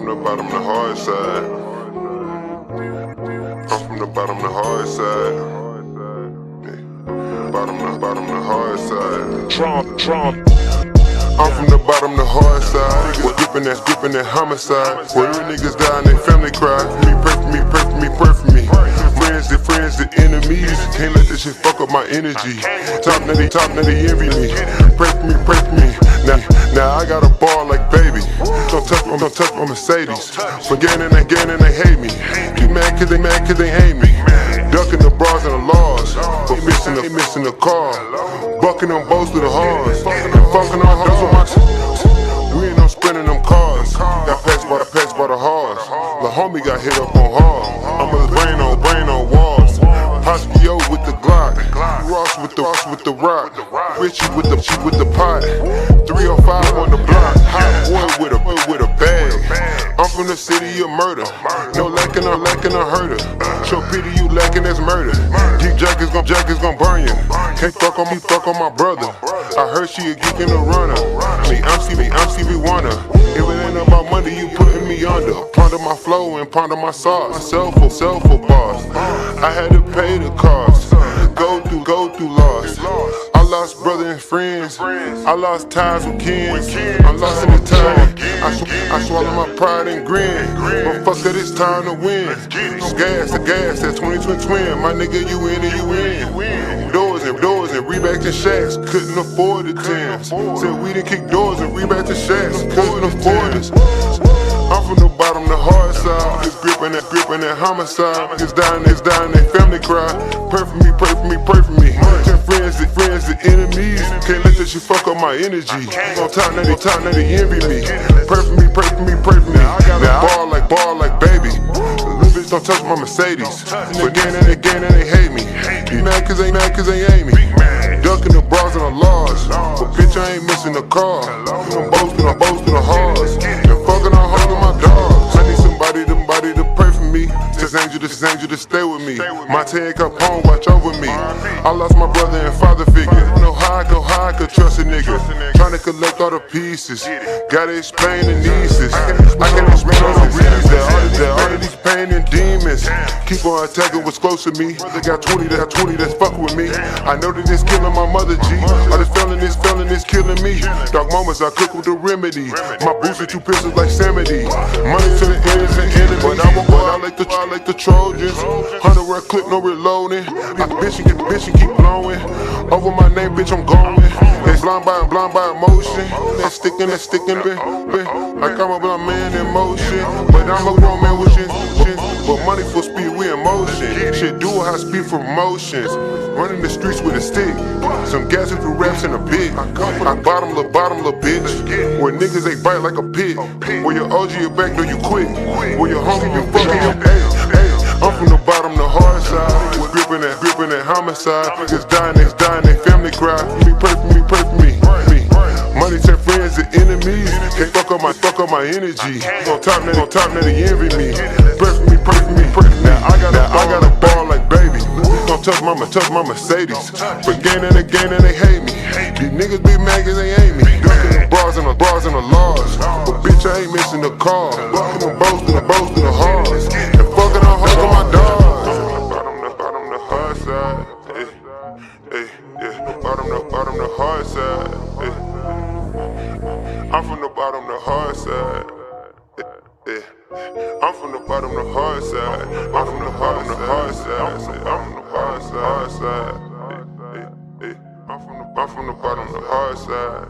from the bottom, the hard side. I'm from the bottom, the hard side. Bottom, the hard side. Trump. I'm from the bottom, the hard side. We're gripping that homicide. Where real niggas die and they family cry. Me, pray for me, pray for me, pray for me. Friends, the enemies. Can't let this shit fuck up my energy. Top now they envy me. Pray for me, pray for me. Now I got a ball like baby. Don't touch my Mercedes. For gaining, they hate me. Be mad cause they hate me. Ducking the bras and the laws. But missing the car. Bucking them boats to the horns. And fucking on hoes with my we ain't no sprinting them cars. Got passed by the horse. The homie got hit up on hard. I'm a brain on walls. Hoskio with the Glock. Ross with the rock. Richie with the pot. 305 on the block. Hot boy with a bag. I'm from the city of murder. No lacking or hurter. Show pity you lacking, that's murder. Deep Jack is gon' burn you. Can't fuck on my brother. I heard she a geek and a runner. I'm Stevie Wonder. If it ain't about money, you putting me under. Ponder my flow and ponder my sauce. Self a boss. I had to pay the cost. Go through loss. I lost brother and friends. I lost ties with kins. I'm lost in the time. I swallow my pride and grin. But fuck it, it's time to win. The gas, that's 2020 twin. My nigga, you in and you in. Doors and rebacks and shacks. Couldn't afford the tens. Said we didn't kick doors and rebacks and shacks. Couldn't afford this. I'm from the bottom, the hard side. Just gripping that homicide. It's dying, they family cry. Pray for me, pray for me, pray for me. Ten friends, the enemies. Can't let this shit fuck up my energy. On top, now they envy me. Pray for me, pray for me, pray for me. Now I ball like baby. Little bitch don't touch my Mercedes. But gaining, they hate me. Be mad cause they hate me. Ducking the bras and the laws. But bitch, I ain't missing the car. I'm boasting the horse. And fucking on hoes with my dogs. I need somebody to pray for me. This angel to stay with me. My Monte Capone watch over me. I lost my brother and father figure. Don't know how I could trust a nigga. Trying to collect all the pieces. Gotta explain the nieces. I can't explain all the reasons that all of these pain and demons keep on attacking what's close to me. They got 20 that's fucking with me. I know that it's killing my mother G. All this felon is killing me. Dark moments I cook with the remedy. My boots are 2 pistols like Samity. Money to the enemies and enemies. But I like the Trojans. 100 round clip, no reloading. I bitch and keep blowing. Over my name, bitch, I'm going. They blind by emotion. That sticking. I come up with a man in motion. But I'm a grown man with shit. But money for speed, we in motion. Shit, do high speed for promotions. Running the streets with a stick. Some gas through raps in a big. I bottom the bitch. Where niggas they bite like a pig. Where your OG your back, know you quit. Where your homie you fucking your hey. I'm from the bottom, the hard side. We're gripping that homicide. It's dying, they family cry. Pray for me. Money 10 friends, the enemies. Can't fuck up my energy. On top now they envy me. Pray for me. Now I got a ball like baby. Don't touch my Mercedes. But gaining, they hate me. These niggas be mad cause they hate me. Ducking the bras and the laws. But bitch, I ain't missing the car. Bucking them boats to the horns. And fucking on hoes with my dogs. Bottom the hard side. Yeah. Bottom the hard side. I'm from the bottom, the hard side. I'm from the bottom, the hard side. I'm from the bottom, the hard side. I'm from the hard side. I'm from the bottom, the hard side.